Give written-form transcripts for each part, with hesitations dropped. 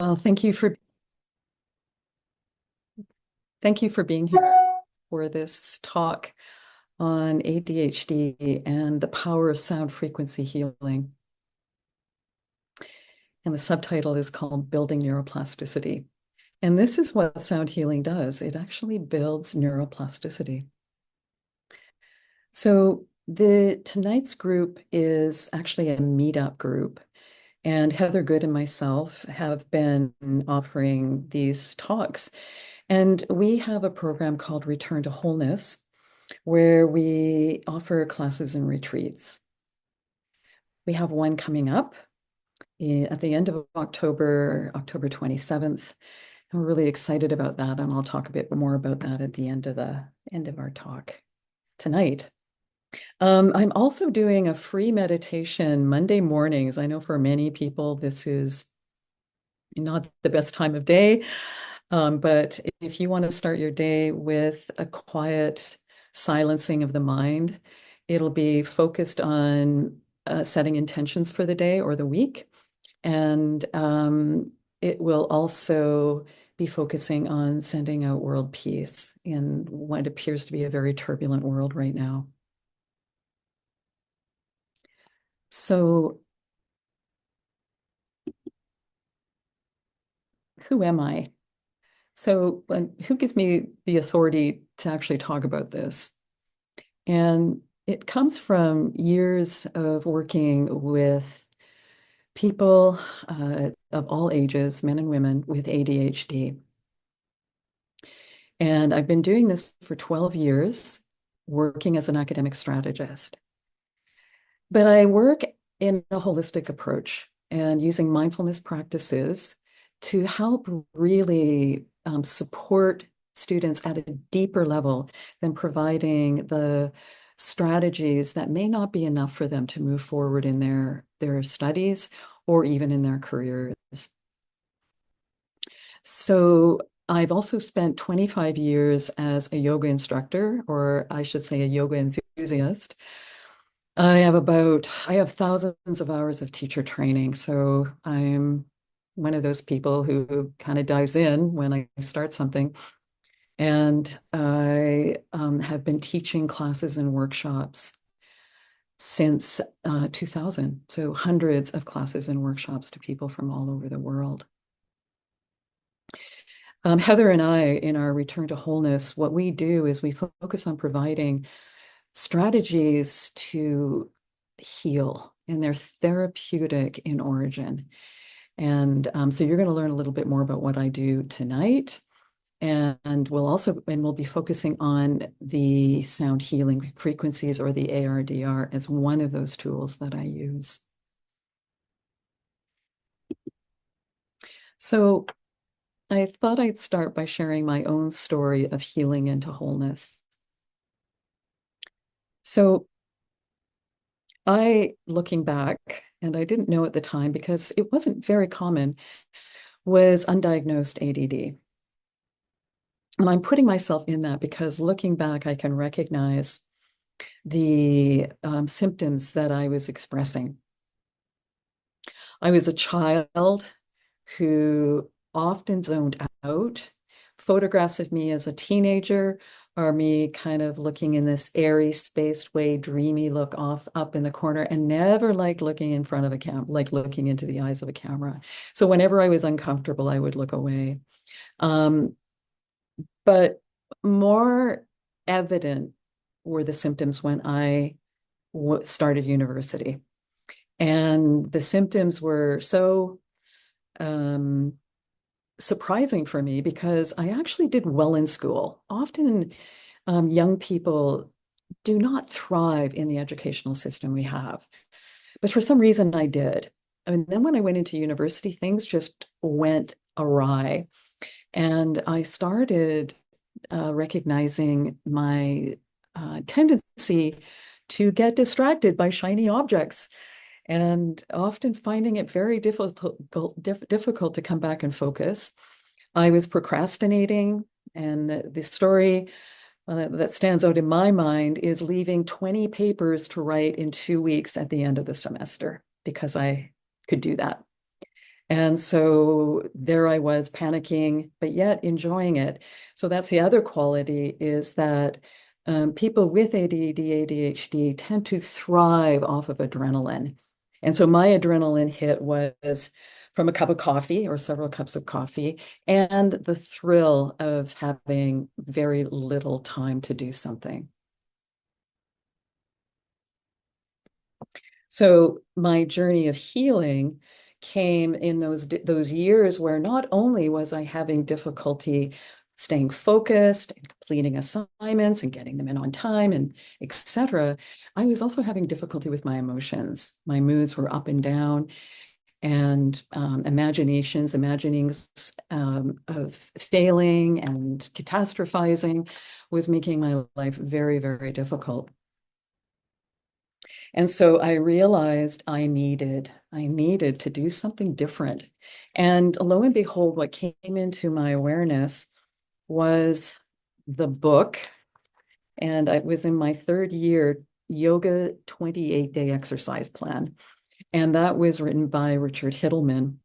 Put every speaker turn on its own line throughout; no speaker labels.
Well, thank you for being here for this talk on ADHD and the power of sound frequency healing. And the subtitle is called Building Neuroplasticity. And this is what sound healing does. It actually builds neuroplasticity. So tonight's group is actually a meetup group. And Heather Good and myself have been offering these talks. And we have a program called Return to Wholeness, where we offer classes and retreats. We have one coming up at the end of October, October 27th. And we're really excited about that. And I'll talk a bit more about that at the end of our talk tonight. I'm also doing a free meditation Monday mornings. I know for many people, this is not the best time of day. But if you want to start your day with a quiet silencing of the mind, it'll be focused on setting intentions for the day or the week. And it will also be focusing on sending out world peace in what appears to be a very turbulent world right now. So, who am I? So, who gives me the authority to actually talk about this? And it comes from years of working with people of all ages, men and women with ADHD. And I've been doing this for 12 years, working as an academic strategist. But I work in a holistic approach and using mindfulness practices to help really support students at a deeper level than providing the strategies that may not be enough for them to move forward in their studies or even in their careers. So I've also spent 25 years as a yoga instructor, or I should say a yoga enthusiast. I have thousands of hours of teacher training, so I'm one of those people who kind of dives in when I start something. And I have been teaching classes and workshops since 2000. So hundreds of classes and workshops to people from all over the world. Heather and I, in our Return to Wholeness, what we do is we focus on providing strategies to heal, and they're therapeutic in origin. And so you're going to learn a little bit more about what I do tonight. And we'll be focusing on the sound healing frequencies, or the ARDR, as one of those tools that I use. So I thought I'd start by sharing my own story of healing into wholeness. So looking back, and I didn't know at the time because it wasn't very common, was undiagnosed ADD. And I'm putting myself in that because looking back, I can recognize the symptoms that I was expressing. I was a child who often zoned out. Photographs of me as a teenager are me kind of looking in this airy, spaced way, dreamy look off up in the corner, and never liked looking in front of a camera, like looking into the eyes of a camera. So whenever I was uncomfortable, I would look away. But more evident were the symptoms when I started university. And the symptoms were so surprising for me because I actually did well in school. Often young people do not thrive in the educational system we have. But for some reason I did. And then when I went into university, things just went awry. And I started recognizing my tendency to get distracted by shiny objects, and often finding it very difficult to come back and focus. I was procrastinating, and the story that stands out in my mind is leaving 20 papers to write in 2 weeks at the end of the semester because I could do that. And so there I was panicking, but yet enjoying it. So that's the other quality is that people with ADD, ADHD tend to thrive off of adrenaline. And so my adrenaline hit was from a cup of coffee or several cups of coffee and the thrill of having very little time to do something. So my journey of healing came in those years where not only was I having difficulty staying focused and completing assignments and getting them in on time and etc. I was also having difficulty with my emotions. My moods were up and down, and imaginings of failing and catastrophizing was making my life very, very difficult. And so I realized I needed to do something different. And lo and behold, what came into my awareness was the book. And I was in my third year, Yoga 28-Day Exercise Plan. And that was written by Richard Hittleman.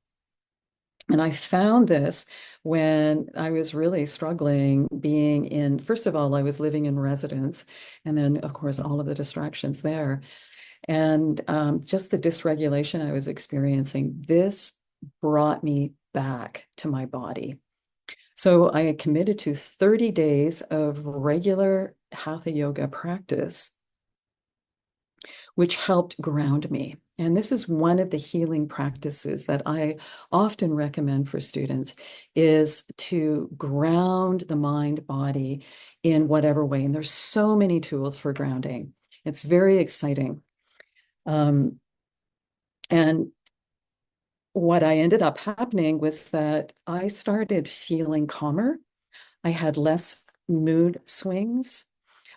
And I found this when I was really struggling being in, first of all, I was living in residence, and then, of course, all of the distractions there. And just the dysregulation I was experiencing, this brought me back to my body. So I committed to 30 days of regular hatha yoga practice, which helped ground me. And this is one of the healing practices that I often recommend for students is to ground the mind body in whatever way. And there's so many tools for grounding. It's very exciting. Um, and what I ended up happening was that I started feeling calmer. I had less mood swings.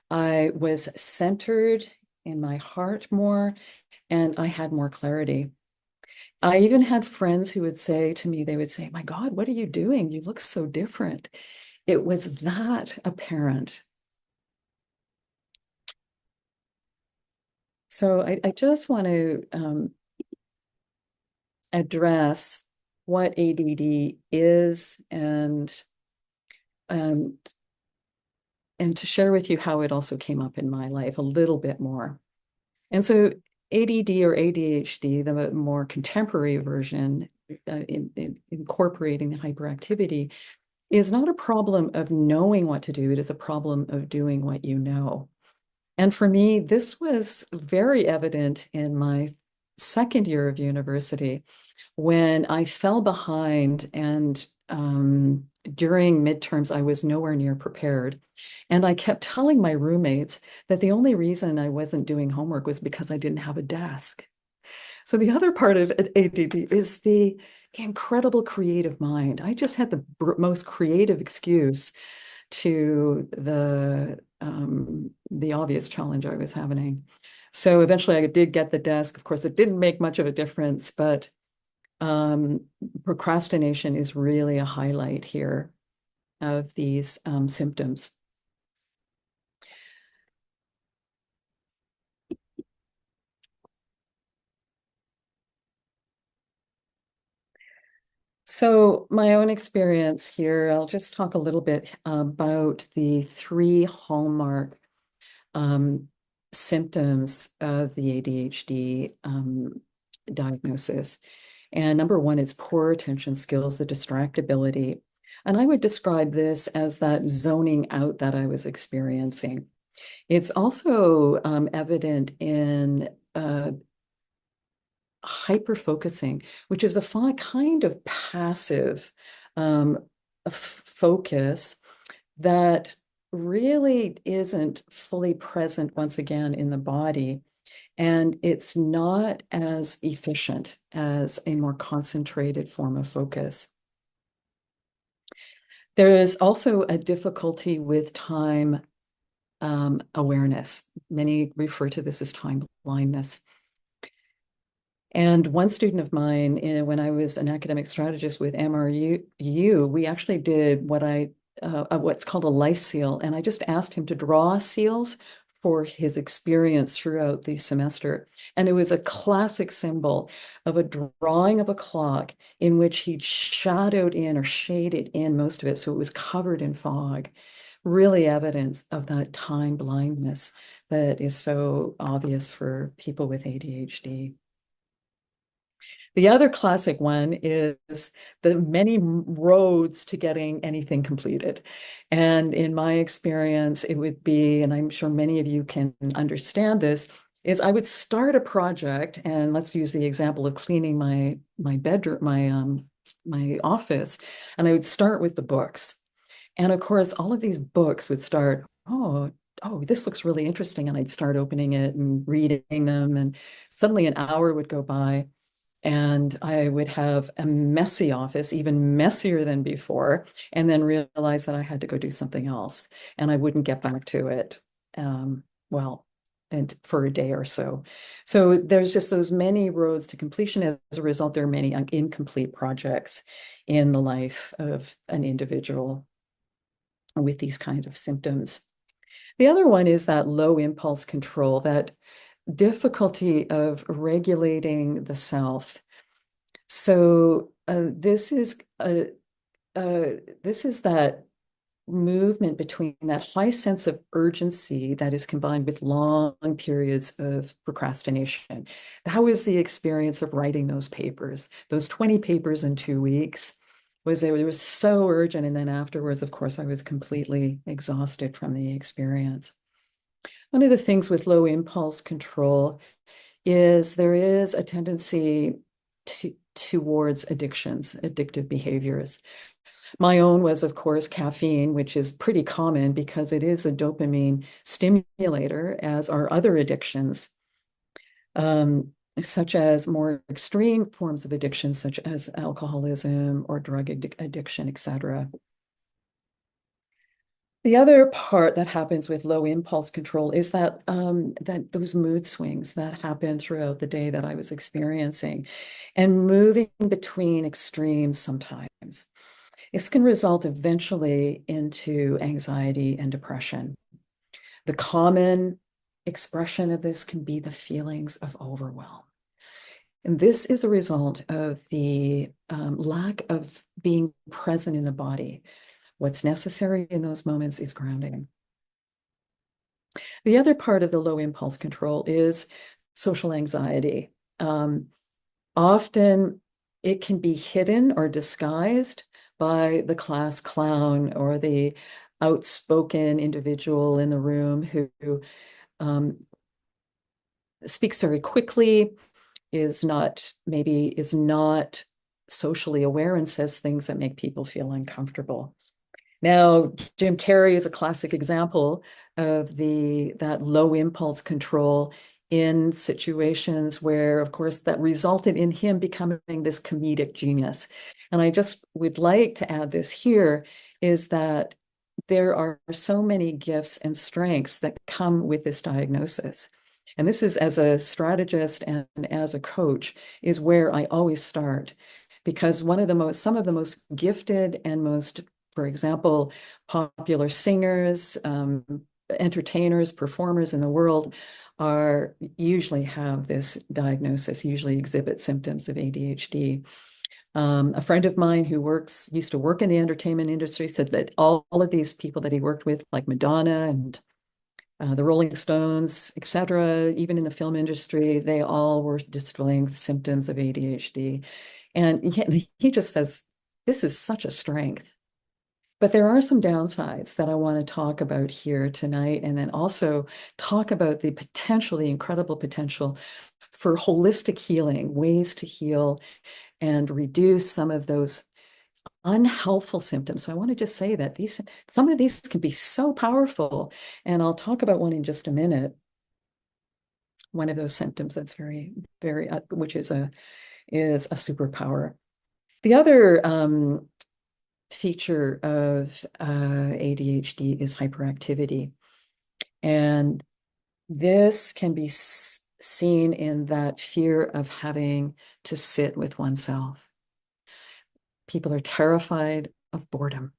I was centered in my heart more, and I had more clarity. I even had friends who would say to me, they would say, "My God, what are you doing? You look so different." It was that apparent. So I just want to address what ADD is and and to share with you how it also came up in my life a little bit more. And so ADD or ADHD, the more contemporary version, incorporating the hyperactivity, is not a problem of knowing what to do. It is a problem of doing what you know. And for me, this was very evident in my second year of university when I fell behind and during midterms, I was nowhere near prepared. And I kept telling my roommates that the only reason I wasn't doing homework was because I didn't have a desk. So the other part of ADD is the incredible creative mind. I just had the most creative excuse to the obvious challenge I was having. So eventually I did get the desk. Of course, it didn't make much of a difference, but um, procrastination is really a highlight here of these symptoms. So my own experience here, I'll just talk a little bit about the three hallmark um, symptoms of the ADHD diagnosis. And number one is poor attention skills, the distractibility. And I would describe this as that zoning out that I was experiencing. It's also evident in hyper focusing, which is a kind of passive focus that really isn't fully present once again in the body. And it's not as efficient as a more concentrated form of focus. There is also a difficulty with time awareness. Many refer to this as time blindness. And one student of mine, when I was an academic strategist with MRU, we actually did what's called a life seal. And I just asked him to draw seals for his experience throughout the semester. And it was a classic symbol of a drawing of a clock in which he'd shadowed in or shaded in most of it. So it was covered in fog, really evidence of that time blindness that is so obvious for people with ADHD. The other classic one is the many roads to getting anything completed. And in my experience, it would be, and I'm sure many of you can understand this, is I would start a project, and let's use the example of cleaning my bedroom, my office, and I would start with the books. And of course, all of these books would start, oh, this looks really interesting. And I'd start opening it and reading them. And suddenly an hour would go by and I would have a messy office, even messier than before, and then realize that I had to go do something else and I wouldn't get back to it. Well, and for a day or so. So there's just those many roads to completion. As a result, there are many incomplete projects in the life of an individual with these kind of symptoms. The other one is that low impulse control, that difficulty of regulating the self. So this is that movement between that high sense of urgency that is combined with long periods of procrastination. How was the experience of writing those papers? Those 20 papers in 2 weeks was it was so urgent. And then afterwards, of course, I was completely exhausted from the experience. One of the things with low impulse control is there is a tendency towards addictions, addictive behaviors. My own was, of course, caffeine, which is pretty common because it is a dopamine stimulator, as are other addictions, such as more extreme forms of addiction, such as alcoholism or drug addiction, etc. The other part that happens with low impulse control is that that those mood swings that happen throughout the day that I was experiencing and moving between extremes sometimes. This can result eventually into anxiety and depression. The common expression of this can be the feelings of overwhelm. And this is a result of the lack of being present in the body. What's necessary in those moments is grounding. The other part of the low impulse control is social anxiety. Often it can be hidden or disguised by the class clown or the outspoken individual in the room who speaks very quickly, is not socially aware and says things that make people feel uncomfortable. Now, Jim Carrey is a classic example of that low impulse control in situations where, of course, that resulted in him becoming this comedic genius. And I just would like to add this here is that there are so many gifts and strengths that come with this diagnosis. And this is, as a strategist and as a coach, is where I always start. Because some of the most gifted and most, for example, popular singers, entertainers, performers in the world usually have this diagnosis, usually exhibit symptoms of ADHD. A friend of mine who used to work in the entertainment industry said that all of these people that he worked with, like Madonna and the Rolling Stones, etc., even in the film industry, they all were displaying symptoms of ADHD. And he just says, this is such a strength. But there are some downsides that I want to talk about here tonight, and then also talk about the incredible potential for holistic healing, ways to heal and reduce some of those unhelpful symptoms. So I want to just say that some of these can be so powerful, and I'll talk about one in just a minute. One of those symptoms that's very, very, which is a superpower. The other feature of ADHD is hyperactivity. And this can be seen in that fear of having to sit with oneself. People are terrified of boredom.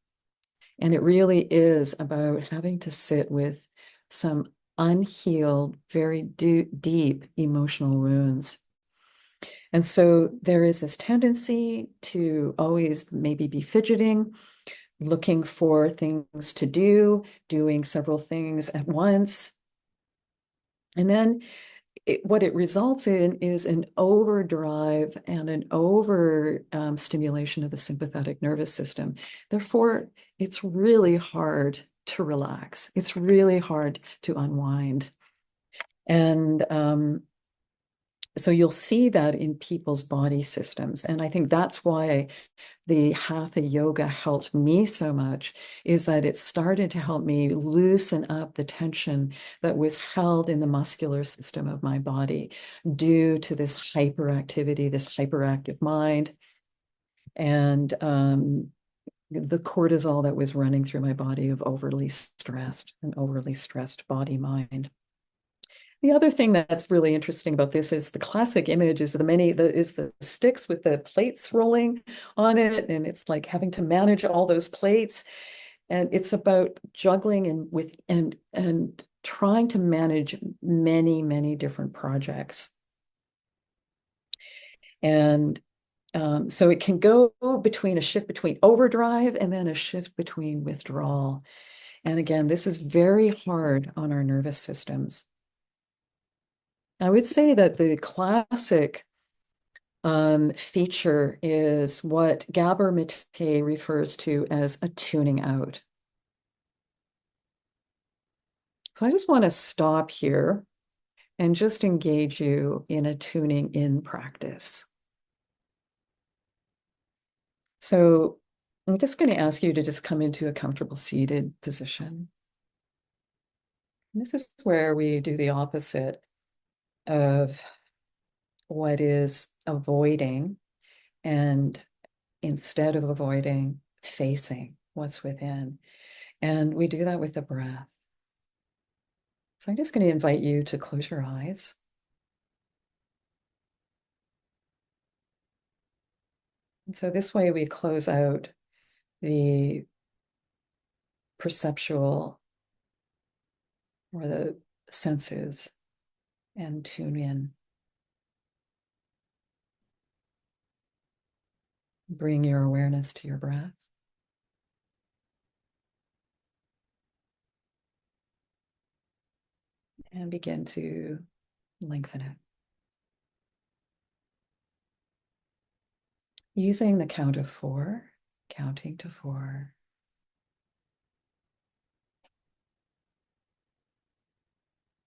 And it really is about having to sit with some unhealed, very deep emotional wounds. And so there is this tendency to always maybe be fidgeting, looking for things to do, doing several things at once. And then what it results in is an overdrive and an over stimulation of the sympathetic nervous system. Therefore, it's really hard to relax. It's really hard to unwind. And so you'll see that in people's body systems. And I think that's why the hatha yoga helped me so much, is that it started to help me loosen up the tension that was held in the muscular system of my body due to this hyperactivity, this hyperactive mind, and the cortisol that was running through my body of an overly stressed body mind. The other thing that's really interesting about this is the classic image is the sticks with the plates rolling on it, and it's like having to manage all those plates. And it's about juggling and trying to manage many, many different projects. And so it can go between a shift between overdrive and then a shift between withdrawal. And again, this is very hard on our nervous systems. I would say that the classic feature is what Gabor Mate refers to as a tuning out. So I just want to stop here and just engage you in a tuning in practice. So I'm just going to ask you to just come into a comfortable seated position. And this is where we do the opposite of what is avoiding, and instead of avoiding, facing what's within. And we do that with the breath. So I'm just going to invite you to close your eyes. And so this way we close out the perceptual or the senses and tune in. Bring your awareness to your breath. And begin to lengthen it. Using the count of 4, counting to 4.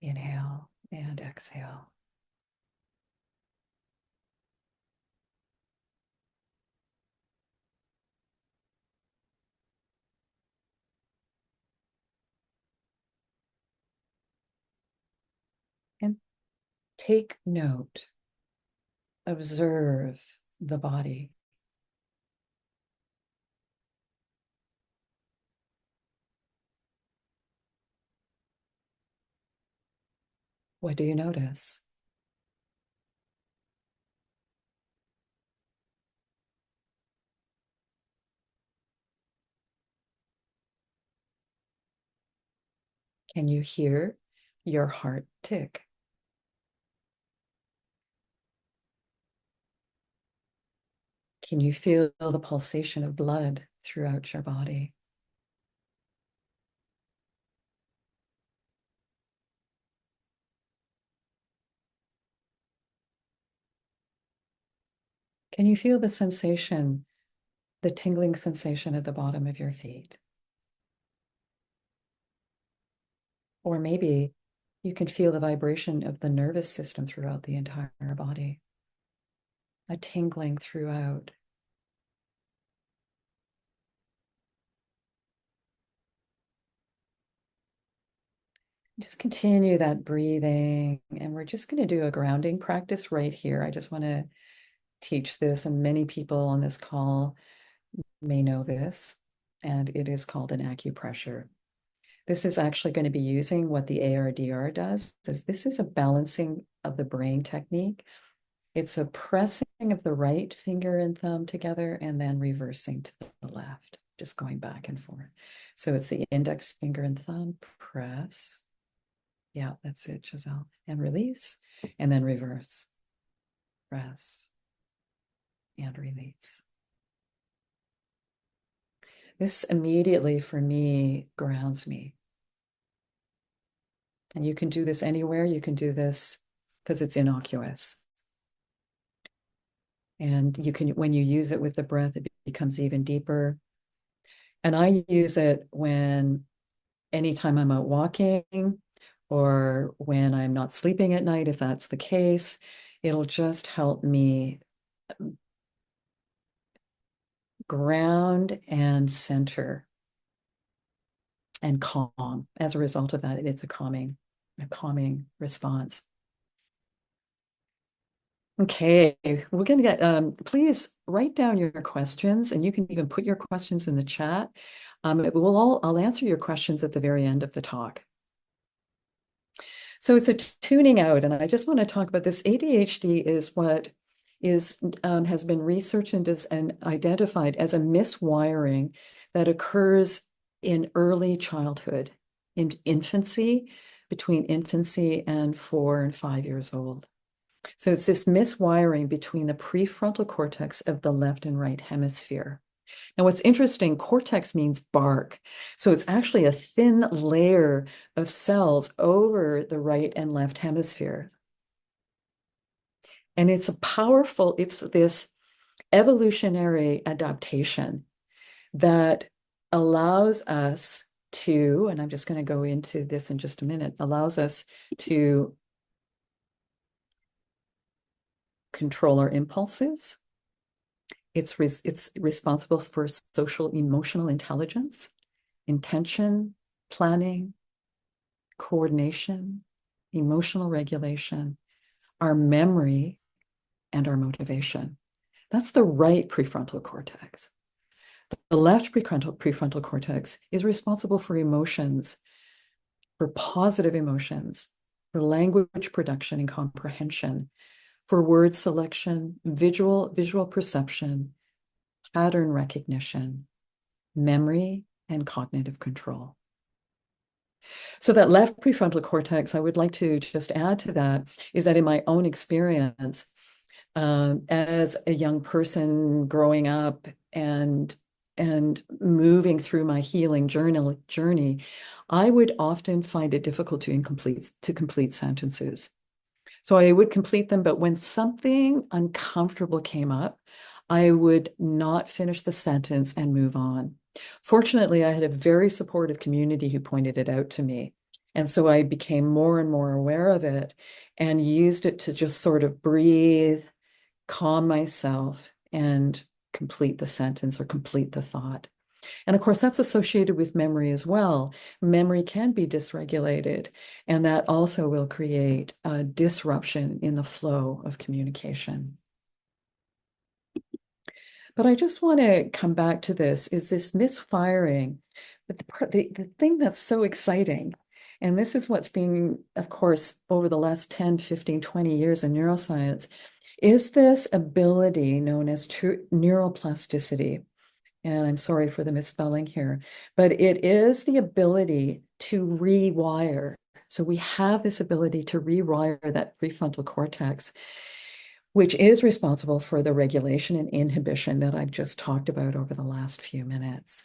Inhale and exhale. And take note, observe the body. What do you notice? Can you hear your heart tick? Can you feel the pulsation of blood throughout your body? Can you feel the sensation, the tingling sensation at the bottom of your feet? Or maybe you can feel the vibration of the nervous system throughout the entire body, a tingling throughout. Just continue that breathing. And we're just going to do a grounding practice right here. I just want to teach this, and many people on this call may know this, and it is called an acupressure. This is actually going to be using what the ARDR does. This is a balancing of the brain technique. It's a pressing of the right finger and thumb together and then reversing to the left, just going back and forth. So it's the index finger and thumb, press, Yeah, that's it, Giselle. And release, and then reverse. Press and release. This immediately for me grounds me. And you can do this anywhere. You can do this because it's innocuous. And you can, when you use it with the breath, it becomes even deeper. And I use it when anytime I'm out walking or when I'm not sleeping at night, if that's the case, it'll just help me ground and center and calm. As a result of that, it's a calming response. Okay, we're going to get, please write down your questions and you can even put your questions in the chat. I'll answer your questions at the very end of the talk. So it's a tuning out, and I just want to talk about this. ADHD is what has been researched and identified as a miswiring that occurs in early childhood, in infancy, between infancy and 4 and 5 years old. So it's this miswiring between the prefrontal cortex of the left and right hemisphere. Now, what's interesting, cortex means bark. So it's actually a thin layer of cells over the right and left hemispheres. And it's this evolutionary adaptation that allows us to, and I'm just going to go into this in just a minute, allows us to control our impulses. It's responsible for social emotional intelligence, intention, planning, coordination, emotional regulation, our memory, and our motivation. That's the right prefrontal cortex. The left prefrontal cortex is responsible for emotions, for positive emotions, for language production and comprehension, for word selection, visual perception, pattern recognition, memory, and cognitive control. So that left prefrontal cortex, I would like to just add to that, is that in my own experience, as a young person growing up and moving through my healing journey, I would often find it difficult to complete sentences. So I would complete them, but when something uncomfortable came up, I would not finish the sentence and move on. Fortunately, I had a very supportive community who pointed it out to me. And so I became more and more aware of it and used it to just sort of breathe, calm myself, and complete the sentence or complete the thought. And of course, that's associated with memory as well. Memory can be dysregulated, and that also will create a disruption in the flow of communication. But I just want to come back to this misfiring. But the thing that's so exciting, and this is what's being, of course, over the last 10, 15, 20 years in neuroscience, is this ability known as neuroplasticity. And I'm sorry for the misspelling here, but it is the ability to rewire. So we have this ability to rewire that prefrontal cortex, which is responsible for the regulation and inhibition that I've just talked about over the last few minutes.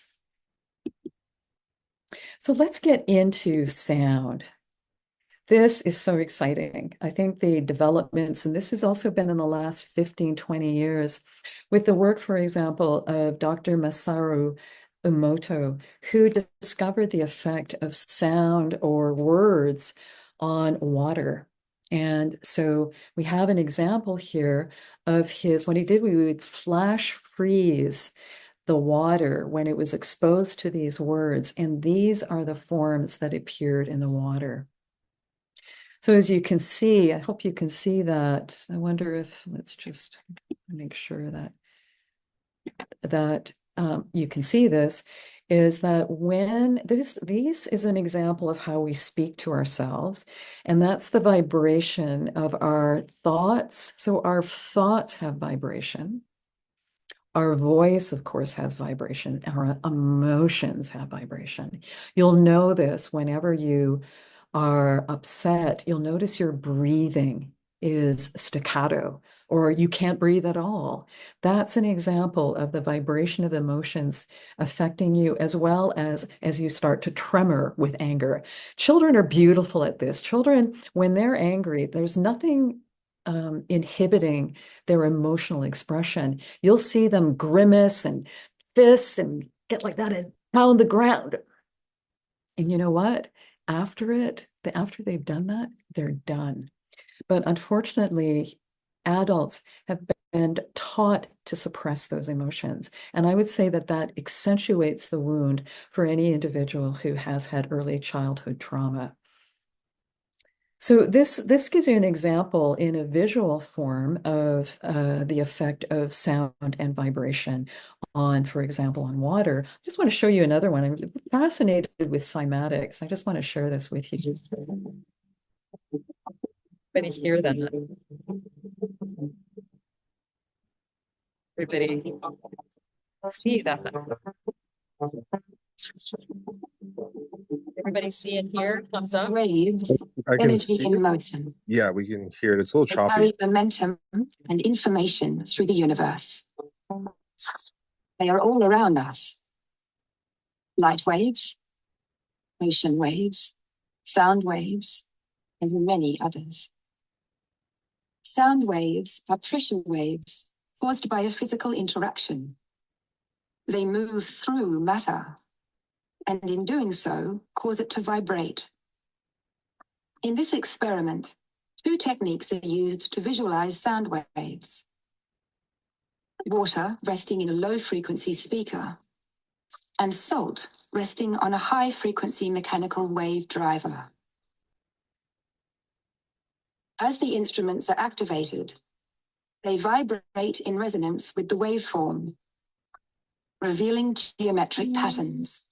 So let's get into sound. This is so exciting. I think the developments, and this has also been in the last 15, 20 years, with the work, for example, of Dr. Masaru Emoto, who discovered the effect of sound or words on water. And so we have an example here of what he did, we would flash freeze the water when it was exposed to these words. And these are the forms that appeared in the water. So as you can see, I hope you can see that. I wonder if, let's just make sure that you can see this, is that when this is an example of how we speak to ourselves, and that's the vibration of our thoughts. So our thoughts have vibration. Our voice, of course, has vibration. Our emotions have vibration. You'll know this whenever you are upset, you'll notice your breathing is staccato or you can't breathe at all. That's an example of the vibration of the emotions affecting you as well as you start to tremor with anger. Children are beautiful at this. Children, when they're angry, there's nothing inhibiting their emotional expression. You'll see them grimace and fists and get like that and pound the ground. And you know what? After they've done that, they're done. But unfortunately, adults have been taught to suppress those emotions. And I would say that that accentuates the wound for any individual who has had early childhood trauma. So this gives you an example in a visual form of the effect of sound and vibration on, for example, on water. I just want to show you another one. I'm fascinated with cymatics. I just want to share this with you. Everybody hear that? Everybody see that? Everybody see and hear? Thumbs up.
Wave,
I can
energy
see
in
it.
motion.
Yeah, we can hear it. It's a little
They
choppy.
carry momentum and information through the universe. They are all around us. Light waves, motion waves, sound waves, and many others. Sound waves are pressure waves caused by a physical interaction. They move through matter, and in doing so, cause it to vibrate. In this experiment, two techniques are used to visualize sound waves. Water resting in a low-frequency speaker, and salt resting on a high-frequency mechanical wave driver. As the instruments are activated, they vibrate in resonance with the waveform, revealing geometric patterns.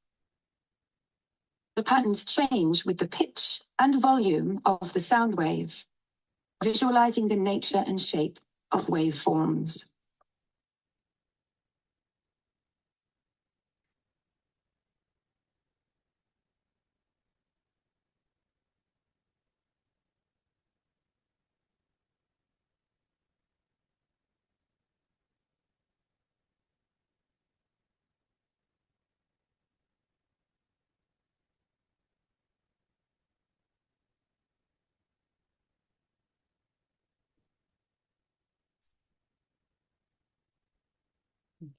The patterns change with the pitch and volume of the sound wave, visualizing the nature and shape of waveforms.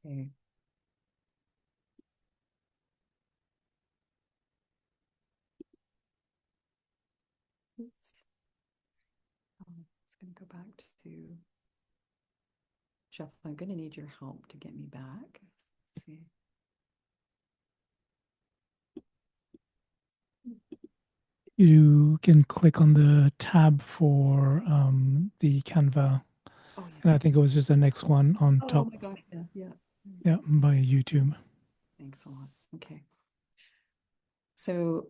Okay. Oops. It's going to go back to Jeff. I'm going to need your help to get me back. Let's see.
You can click on the tab for the Canva.
Oh, yeah.
And I think it was just the next one on
Oh
top.
my gosh. Yeah. Yeah.
Yeah, by YouTube.
Thanks a lot. Okay. So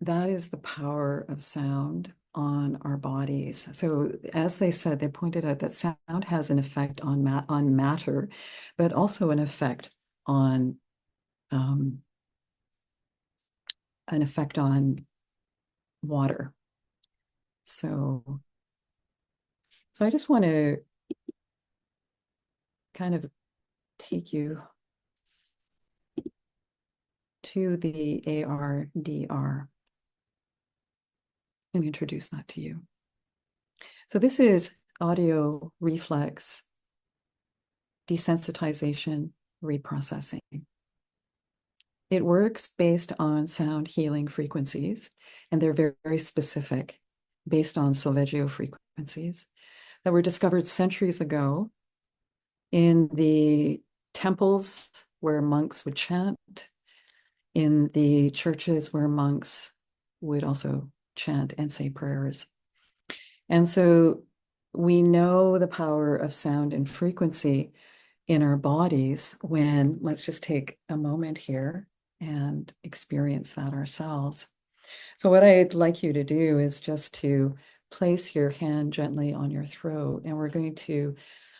that is the power of sound on our bodies. So as they said, they pointed out that sound has an effect on matter, but also on um, an effect on water. So I just want to kind of take you to the ARDR and introduce that to you. So this is audio reflex desensitization reprocessing. It works based on sound healing frequencies, and they're very, very specific, based on solfeggio frequencies that were discovered centuries ago in the temples where monks would chant, in the churches where monks would also chant and say prayers. And so we know the power of sound and frequency in our bodies when, let's just take a moment here and experience that ourselves. So what I'd like you to do is just to place your hand gently on your throat, and we're going to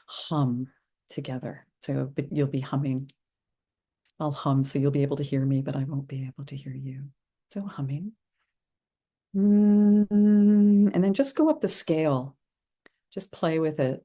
hum together. So but you'll be humming. I'll hum so you'll be able to hear me, but I won't be able to hear you. So humming. And then just go up the scale. Just play with it.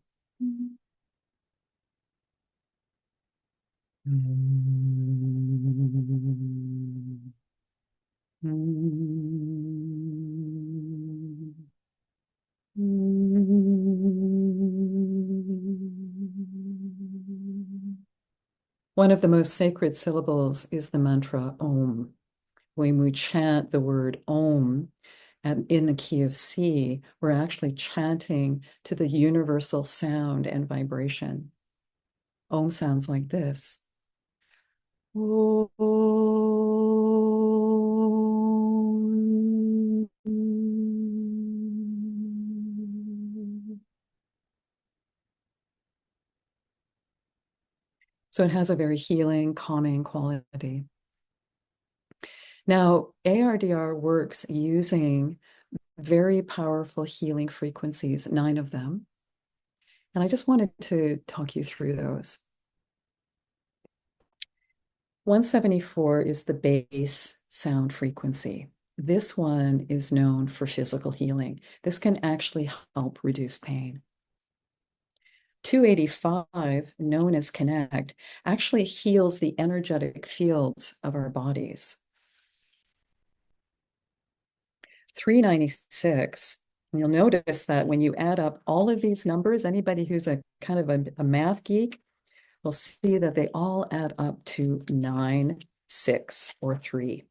One of the most sacred syllables is the mantra Om. When we chant the word Om and in the key of C, we're actually chanting to the universal sound and vibration. Om sounds like this. So it has a very healing, calming quality. Now, ARDR works using very powerful healing frequencies, 9 of them. And I just wanted to talk you through those. 174 is the base sound frequency. This one is known for physical healing. This can actually help reduce pain. 285, known as Connect, actually heals the energetic fields of our bodies. 396, and you'll notice that when you add up all of these numbers, anybody who's a kind of a math geek will see that they all add up to 9, 6, or 3.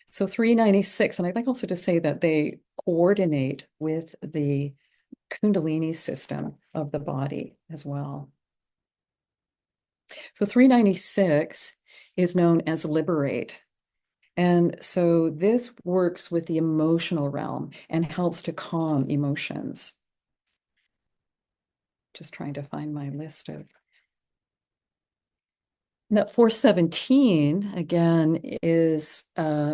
So 396, and I'd like also to say that they coordinate with the Kundalini system of the body as well. So 396 is known as Liberate. And so this works with the emotional realm and helps to calm emotions. Just trying to find my list of. That 417, again, is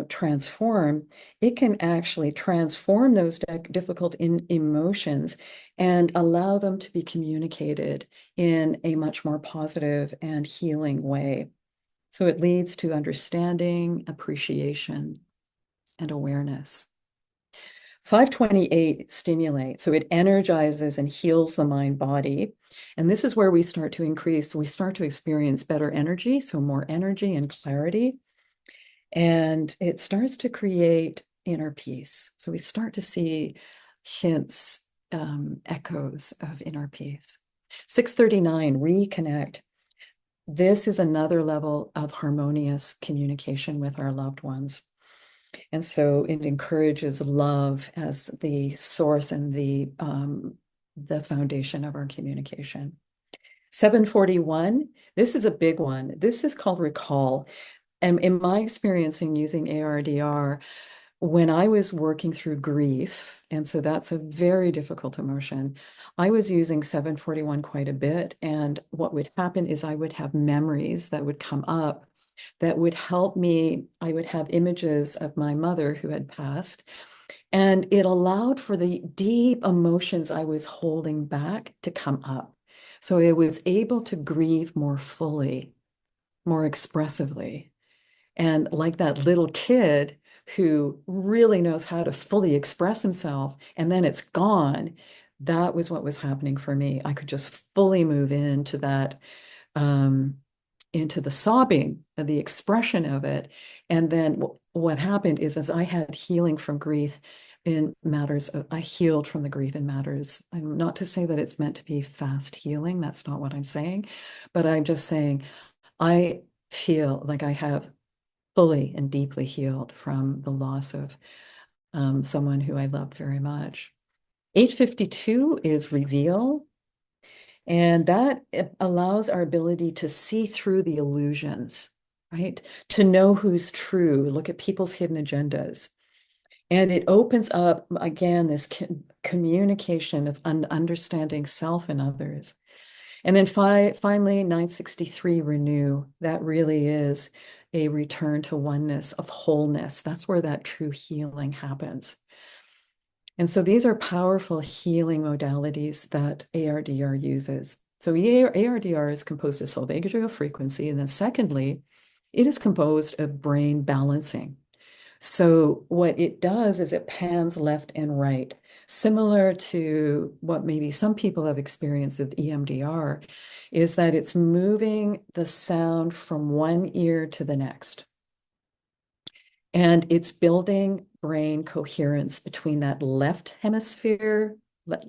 transform. It can actually transform those difficult emotions and allow them to be communicated in a much more positive and healing way. So it leads to understanding, appreciation, and awareness. 528 stimulates, so it energizes and heals the mind body. And this is where we start to experience better energy, so more energy and clarity. And it starts to create inner peace. So we start to see hints, echoes of inner peace. 639, reconnect. This is another level of harmonious communication with our loved ones. And so it encourages love as the source and the foundation of our communication. 741, this is a big one. This is called recall. And in my experience in using ARDR, when I was working through grief, and so that's a very difficult emotion, I was using 741 quite a bit. And what would happen is I would have memories that would come up that would help me. I would have images of my mother who had passed, and it allowed for the deep emotions I was holding back to come up. So I was able to grieve more fully, more expressively. And like that little kid who really knows how to fully express himself, and then it's gone, that was what was happening for me. I could just fully move into that, into the sobbing and the expression of it. And then what happened is, as I had healing from grief in matters of, I healed from the grief in matters. I'm not to say that it's meant to be fast healing. That's not what I'm saying. But I'm just saying, I feel like I have fully and deeply healed from the loss of someone who I loved very much. 852 is reveal. And that allows our ability to see through the illusions, right? To know who's true, look at people's hidden agendas. And it opens up, again, this communication of understanding self and others. And then finally, 963, renew. That really is a return to oneness, of wholeness. That's where that true healing happens. And so these are powerful healing modalities that ARDR uses. So ARDR is composed of solfeggio frequency. And then secondly, it is composed of brain balancing. So what it does is it pans left and right, similar to what maybe some people have experienced of EMDR, is that it's moving the sound from one ear to the next. And it's building brain coherence between that left hemisphere,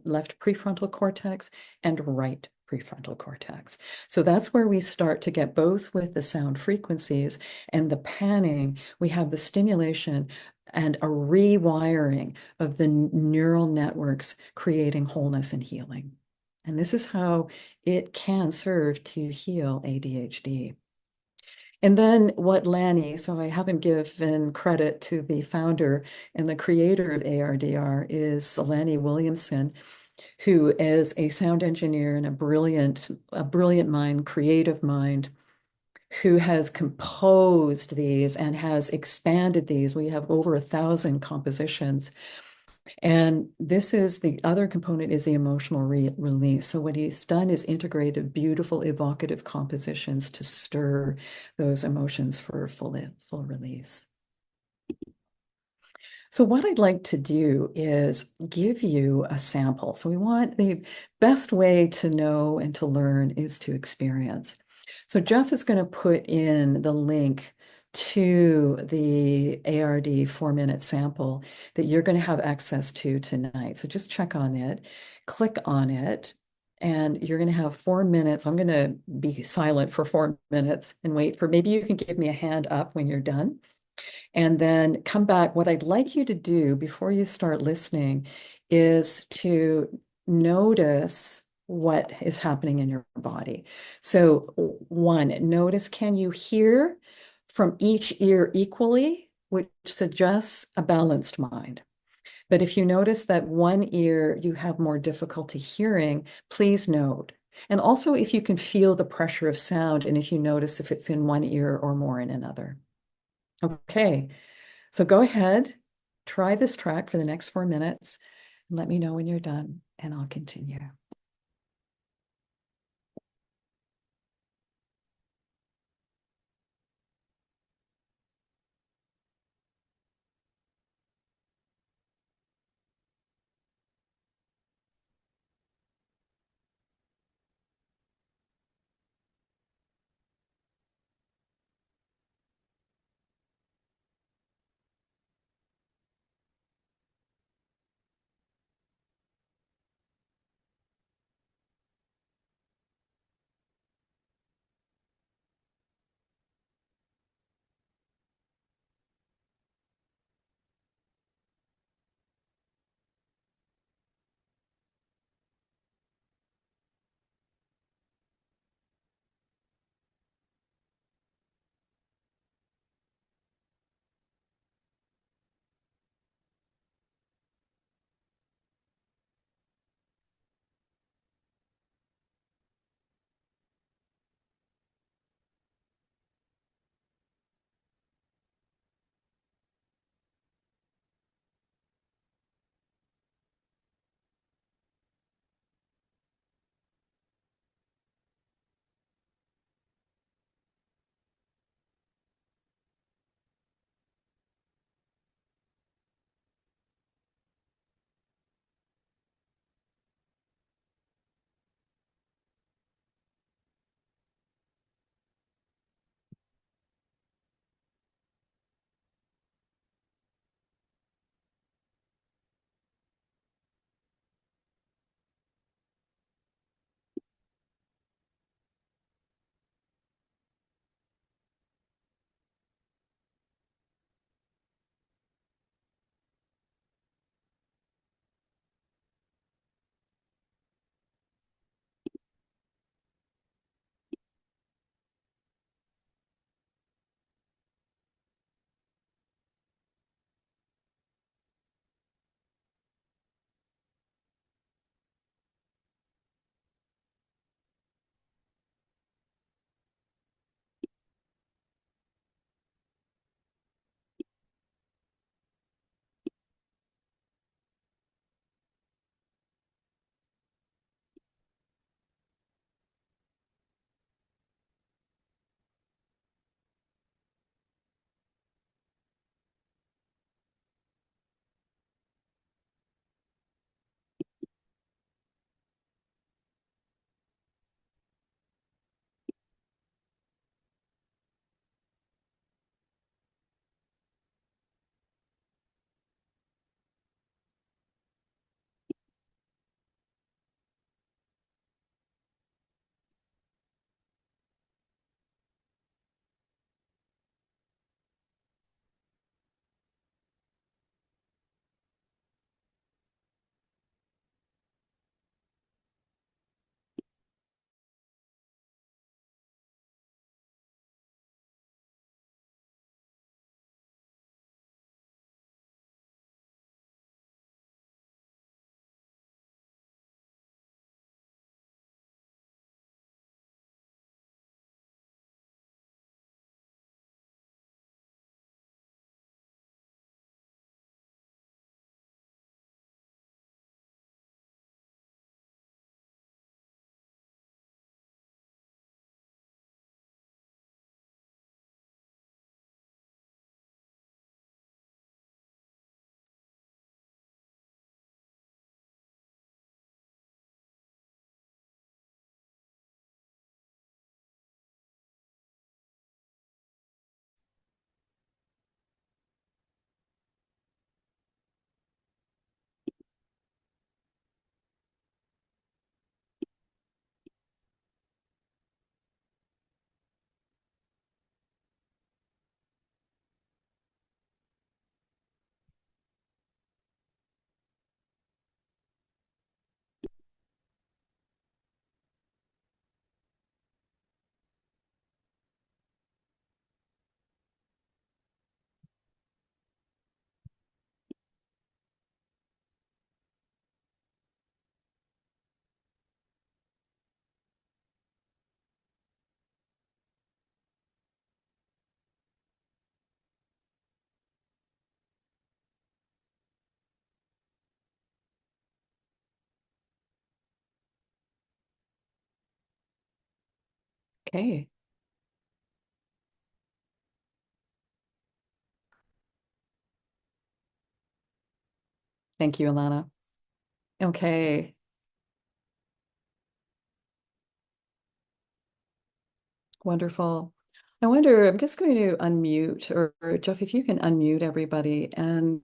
left prefrontal cortex, and right prefrontal cortex. So that's where we start to get both with the sound frequencies and the panning. We have the stimulation and a rewiring of the neural networks, creating wholeness and healing. And this is how it can serve to heal ADHD. And then what Lanny, so I haven't given credit to the founder and the creator of ARDR, is Lanny Williamson, who is a sound engineer and a brilliant mind, creative mind, who has composed these and has expanded these. We have over 1,000 compositions. And this is the other component is the emotional release. So what he's done is integrated beautiful, evocative compositions to stir those emotions for full release. So what I'd like to do is give you a sample. So we want the best way to know and to learn is to experience. So Jeff is going to put in the link to the ARD 4-minute sample that you're going to have access to tonight. So just check on it, click on it, and you're going to have 4 minutes. I'm going to be silent for 4 minutes and wait for, maybe you can give me a hand up when you're done and then come back. What I'd like you to do before you start listening is to notice what is happening in your body. So, one, notice, can you hear from each ear equally, which suggests a balanced mind. But if you notice that one ear you have more difficulty hearing, please note. And also if you can feel the pressure of sound and if you notice if it's in one ear or more in another. Okay, so go ahead, try this track for the next 4 minutes, and let me know when you're done, and I'll continue. Okay. Thank you, Alana. Okay. Wonderful. I wonder, I'm just going to unmute, or Jeff, if you can unmute everybody. And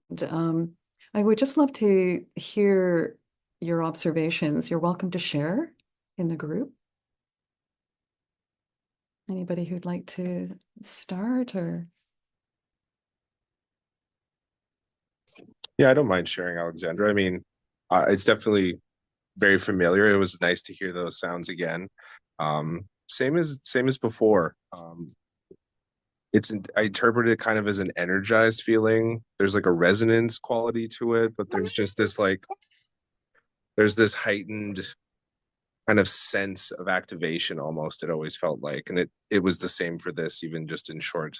I would just love to hear your observations. You're welcome to share in the group. Anybody who'd like to start or?
Yeah, I don't mind sharing, Alexandra. I mean, it's definitely very familiar. It was nice to hear those sounds again. Same as before. I interpret it kind of as an energized feeling. There's like a resonance quality to it, but there's just this like there's this heightened kind of sense of activation almost. It always felt like, and it was the same for this, even just in short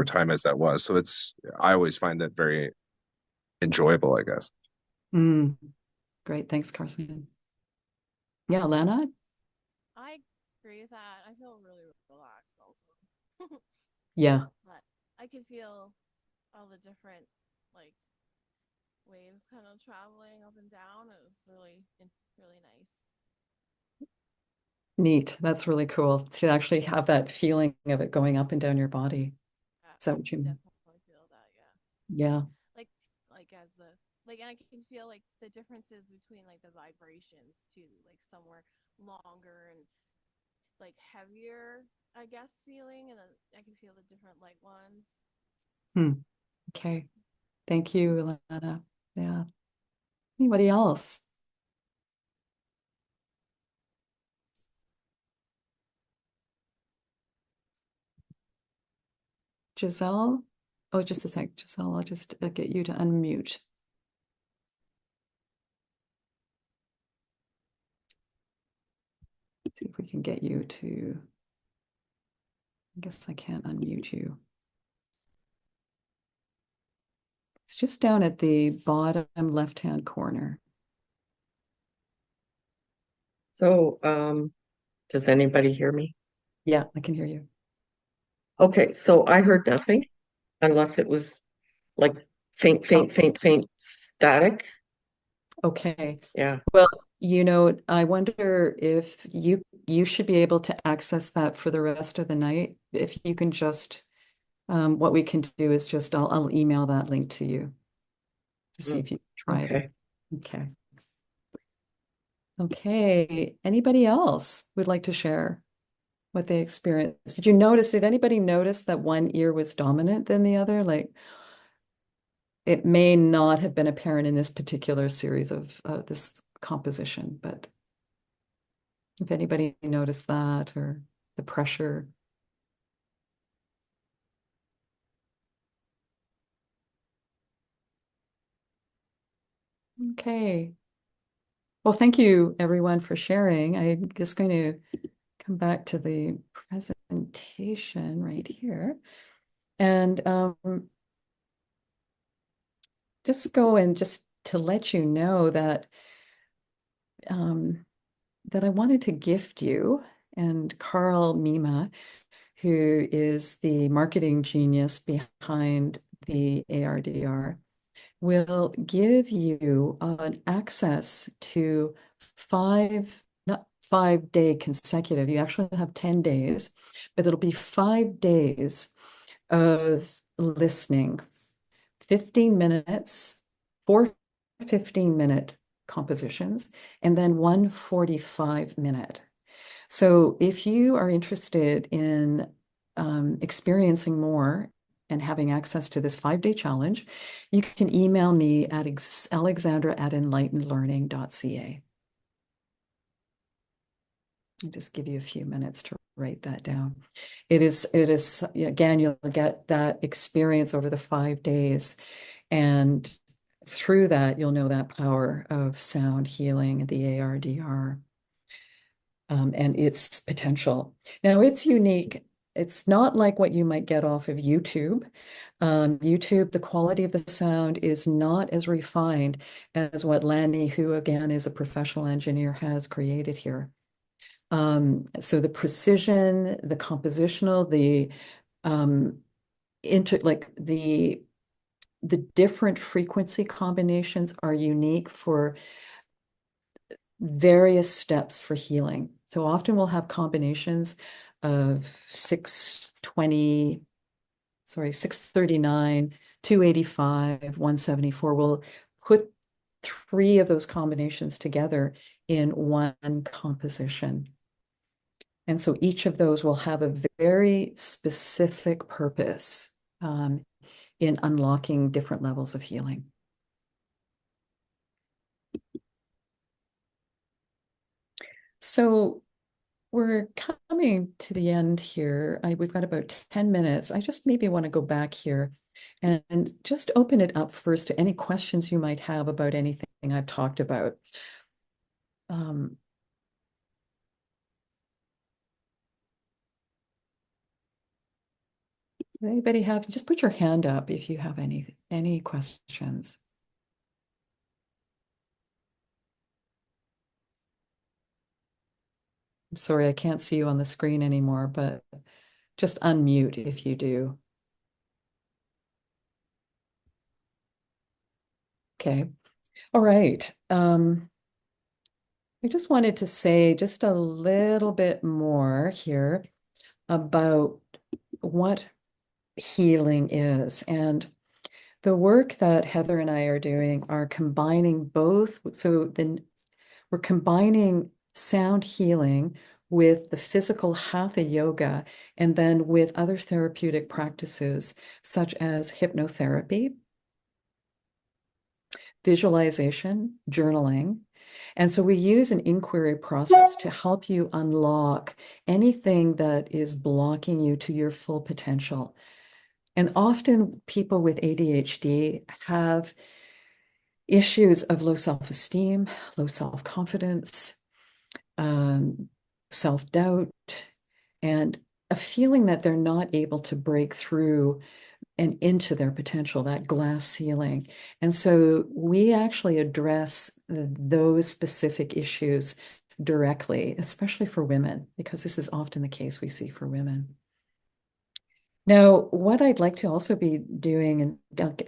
time as that was. So I always find that very enjoyable, I guess.
Mm, great. Thanks, Carson. Yeah, Lana?
I agree with that. I feel really relaxed also.
Yeah.
But I could feel all the different like waves kind of traveling up and down. It was really nice.
Neat. That's really cool to actually have that feeling of it going up and down your body.
Yeah,
Is that
I
what you
could
mean?
definitely feel that. Yeah,
Yeah.
like as the and I can feel like the differences between like the vibrations too. Like some were longer and like heavier, I guess, feeling, and then I can feel the different light ones.
Hmm. Okay. Thank you, Lana. Yeah. Anybody else? Giselle? Oh, just a sec, Giselle. I'll just get you to unmute. See if we can get you to. I guess I can't unmute you. It's just down at the bottom left-hand corner.
So, does anybody hear me?
Yeah, I can hear you.
Okay, so I heard nothing unless it was like faint static.
Okay.
Yeah.
Well, I wonder if you should be able to access that for the rest of the night. If you can just, what we can do is just I'll email that link to you to see if you can try
Okay.
it. Okay. Okay. Anybody else would like to share what they experienced? Did anybody notice that one ear was dominant than the other? Like it may not have been apparent in this particular series of this composition, but if anybody noticed that or the pressure. Okay. Well, thank you everyone for sharing. I'm just going to come back to the presentation right here and just go and just to let you know that that I wanted to gift you and Carl Mima, who is the marketing genius behind the ARDR, will give you an access to not 5 day consecutive. You actually have 10 days, but it'll be 5 days of listening, 15 minutes, 4 15-minute compositions, and then 1 45-minute. So if you are interested in experiencing more and having access to this 5 day challenge, you can email me at alexandra@enlightenedlearning.ca. I'll just give you a few minutes to write that down. It is, again, you'll get that experience over the 5 days. And through that, you'll know that power of sound healing, the ARDR, and its potential. Now, it's unique. It's not like what you might get off of YouTube. YouTube, the quality of the sound is not as refined as what Lanny, who again is a professional engineer, has created here. So the precision, the compositional, the the different frequency combinations are unique for various steps for healing. So often we'll have combinations of 639, 285, 174. We'll put three of those combinations together in one composition. And so each of those will have a very specific purpose in unlocking different levels of healing. So we're coming to the end here. We've got about 10 minutes. I just maybe want to go back here and just open it up first to any questions you might have about anything I've talked about. Anybody have, just put your hand up if you have any questions. I'm sorry, I can't see you on the screen anymore, but just unmute if you do. Okay. All right. I just wanted to say just a little bit more here about what healing is. And the work that Heather and I are doing are combining both. So then we're combining sound healing with the physical hatha yoga and then with other therapeutic practices such as hypnotherapy, visualization, journaling. And so we use an inquiry process to help you unlock anything that is blocking you to your full potential. And often people with ADHD have issues of low self-esteem, low self-confidence, self-doubt, and a feeling that they're not able to break through and into their potential, that glass ceiling. And so we actually address those specific issues directly, especially for women, because this is often the case we see for women. Now, what I'd like to also be doing, and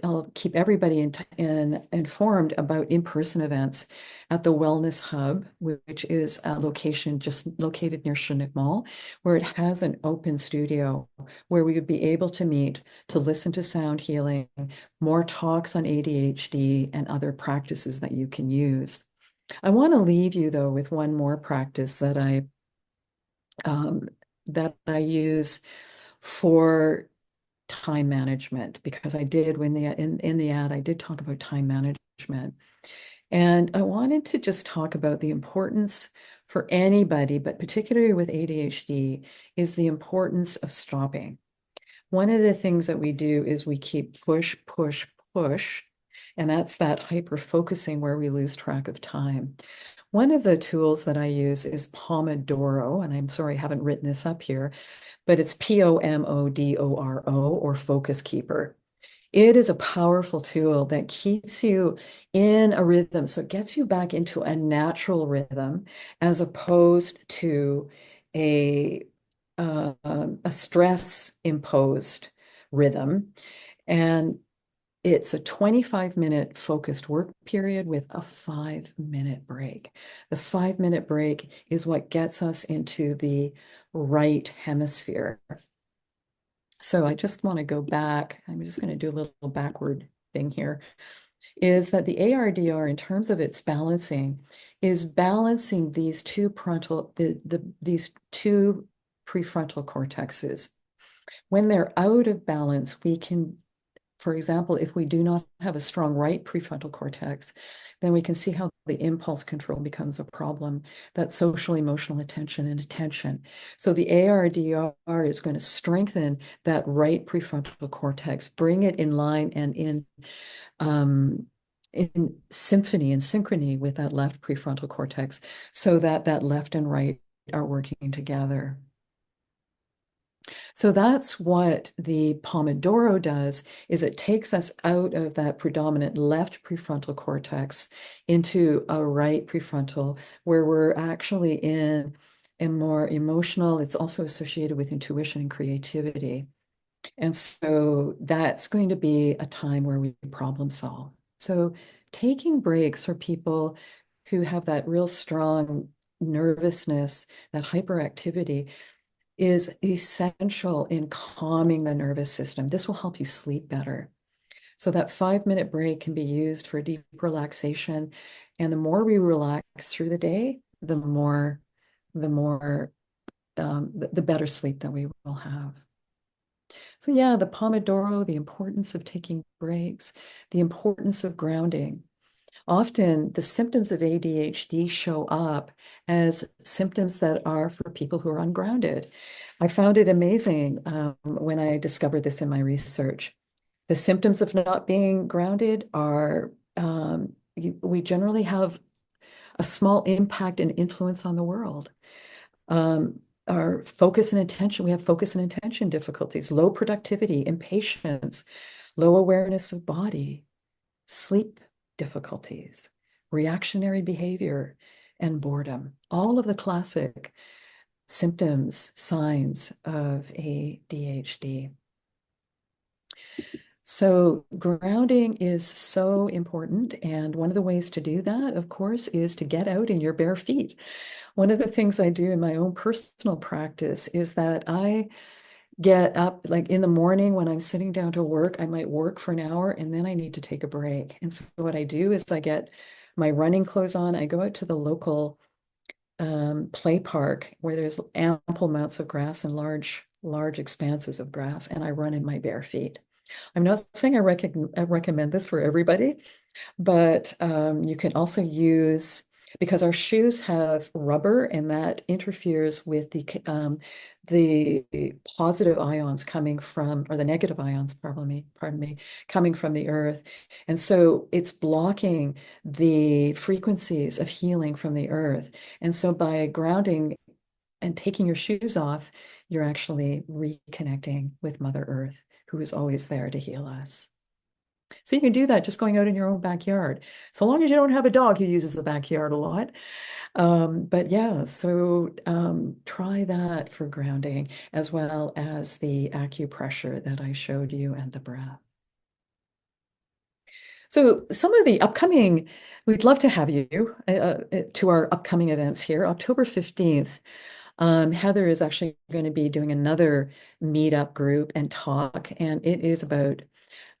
I'll keep everybody informed about in-person events at the Wellness Hub, which is a location just located near Chinook Mall, where it has an open studio where we would be able to meet to listen to sound healing, more talks on ADHD, and other practices that you can use. I want to leave you, though, with one more practice that I use for time management, because I did when in the ad I did talk about time management, and I wanted to just talk about the importance for anybody, but particularly with ADHD, is the importance of stopping. One of the things that we do is we keep push, push, push, and that's that hyper focusing where we lose track of time. One of the tools that I use is Pomodoro, and I'm sorry I haven't written this up here, but it's Pomodoro or Focus Keeper. It is a powerful tool that keeps you in a rhythm. So it gets you back into a natural rhythm as opposed to a stress imposed rhythm. And it's a 25-minute focused work period with a 5-minute break. The 5-minute break is what gets us into the right hemisphere. So I just want to go back. I'm just going to do a little backward thing here. Is that the ARDR, in terms of its balancing, is balancing these two these two prefrontal cortexes. When they're out of balance, we can, for example, if we do not have a strong right prefrontal cortex, then we can see how the impulse control becomes a problem, that social emotional attention and attention. So the ARDR is going to strengthen that right prefrontal cortex, bring it in line and in symphony and synchrony with that left prefrontal cortex, so that that left and right are working together. So that's what the Pomodoro does, is it takes us out of that predominant left prefrontal cortex into a right prefrontal, where we're actually in and more emotional. It's also associated with intuition and creativity. And so that's going to be a time where we problem solve. So taking breaks for people who have that real strong nervousness, that hyperactivity, is essential in calming the nervous system. This will help you sleep better. So that 5-minute break can be used for deep relaxation. And the more we relax through the day, the better sleep that we will have. So yeah, the Pomodoro, the importance of taking breaks, the importance of grounding. Often the symptoms of ADHD show up as symptoms that are for people who are ungrounded. I found it amazing when I discovered this in my research. The symptoms of not being grounded are we generally have a small impact and influence on the world. Our focus and attention, we have focus and attention difficulties, low productivity, impatience, low awareness of body, sleep difficulties, reactionary behavior, and boredom. All of the classic symptoms, signs of ADHD. So grounding is so important. And one of the ways to do that, of course, is to get out in your bare feet. One of the things I do in my own personal practice is that I get up like in the morning when I'm sitting down to work, I might work for an hour and then I need to take a break. And so what I do is I get my running clothes on, I go out to the local play park where there's ample amounts of grass and large expanses of grass, and I run in my bare feet. I'm not saying I recommend this for everybody, but you can also use, because our shoes have rubber and that interferes with the positive ions coming from, or the negative ions, pardon me, coming from the earth. And so it's blocking the frequencies of healing from the earth. And so by grounding and taking your shoes off, you're actually reconnecting with Mother Earth, who is always there to heal us. So you can do that just going out in your own backyard, so long as you don't have a dog who uses the backyard a lot. But yeah, so try that for grounding, as well as the acupressure that I showed you and the breath. So some of the upcoming, we'd love to have you to our upcoming events here. October 15th, Heather is actually going to be doing another meetup group and talk, and it is about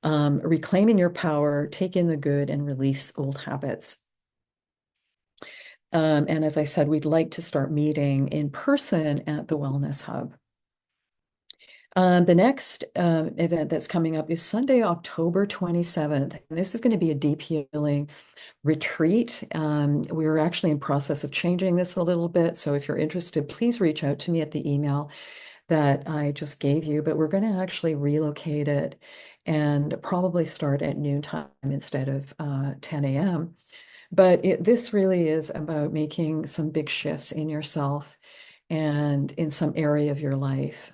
reclaiming your power, take in the good, and release old habits. And as I said, we'd like to start meeting in person at the Wellness Hub. The next event that's coming up is Sunday, October 27th. And this is going to be a deep healing retreat. We're actually in process of changing this a little bit. So if you're interested, please reach out to me at the email that I just gave you. But we're going to actually relocate it and probably start at noontime instead of 10 a.m. But this really is about making some big shifts in yourself and in some area of your life.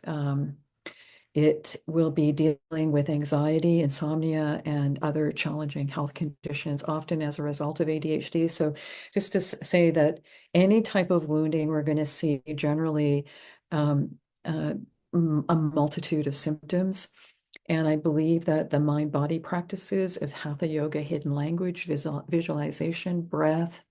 It will be dealing with anxiety, insomnia, and other challenging health conditions, often as a result of ADHD. So just to say that any type of wounding, we're going to see generally a multitude of symptoms. And I believe that the mind-body practices of Hatha Yoga, hidden language, visualization, breath,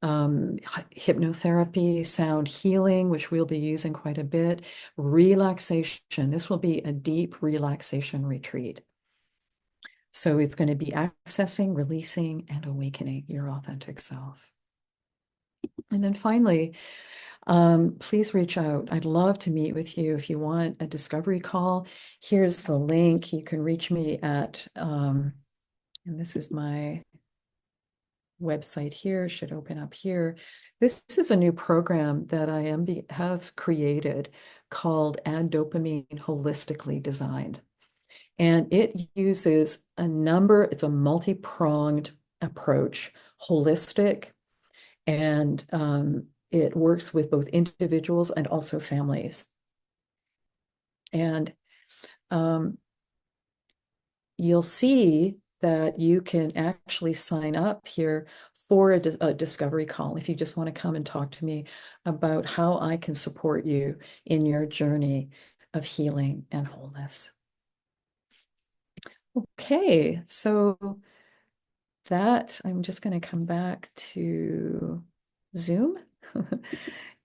hypnotherapy, sound healing, which we'll be using quite a bit, relaxation. This will be a deep relaxation retreat. So it's going to be accessing, releasing, and awakening your authentic self. And then finally, please reach out. I'd love to meet with you. If you want a discovery call, here's the link. You can reach me at, and this is my website here, should open up here. This is a new program that I have created called Add Dopamine Holistically Designed. And it uses it's a multi-pronged approach, holistic, and it works with both individuals and also families. And you'll see that you can actually sign up here for a discovery call if you just want to come and talk to me about how I can support you in your journey of healing and wholeness. Okay, so that I'm just going to come back to Zoom.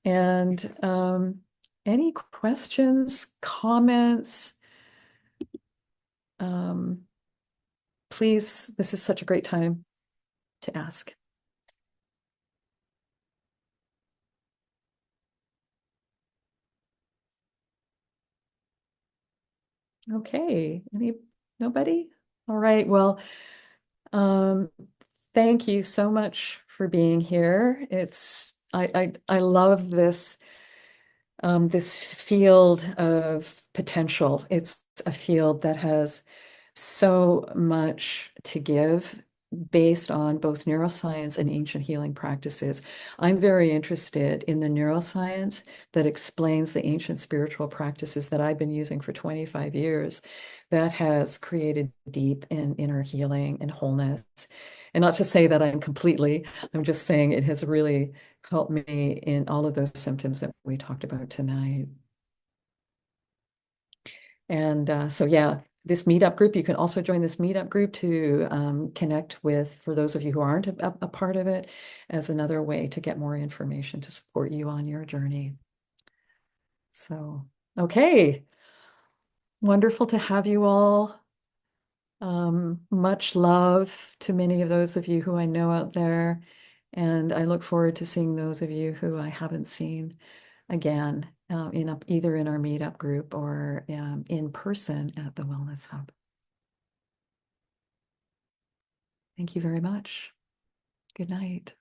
And any questions, comments? Please, this is such a great time to ask. Okay, nobody? All right, well, thank you so much for being here. I love this this field of potential. It's a field that has so much to give based on both neuroscience and ancient healing practices. I'm very interested in the neuroscience that explains the ancient spiritual practices that I've been using for 25 years that has created deep and inner healing and wholeness. And not to say that I'm just saying it has really helped me in all of those symptoms that we talked about tonight. And so, yeah, this meetup group, you can also join this meetup group to connect with, for those of you who aren't a part of it, as another way to get more information to support you on your journey. So, okay, wonderful to have you all. Much love to many of those of you who I know out there. And I look forward to seeing those of you who I haven't seen again, either in our meetup group or in person at the Wellness Hub. Thank you very much. Good night.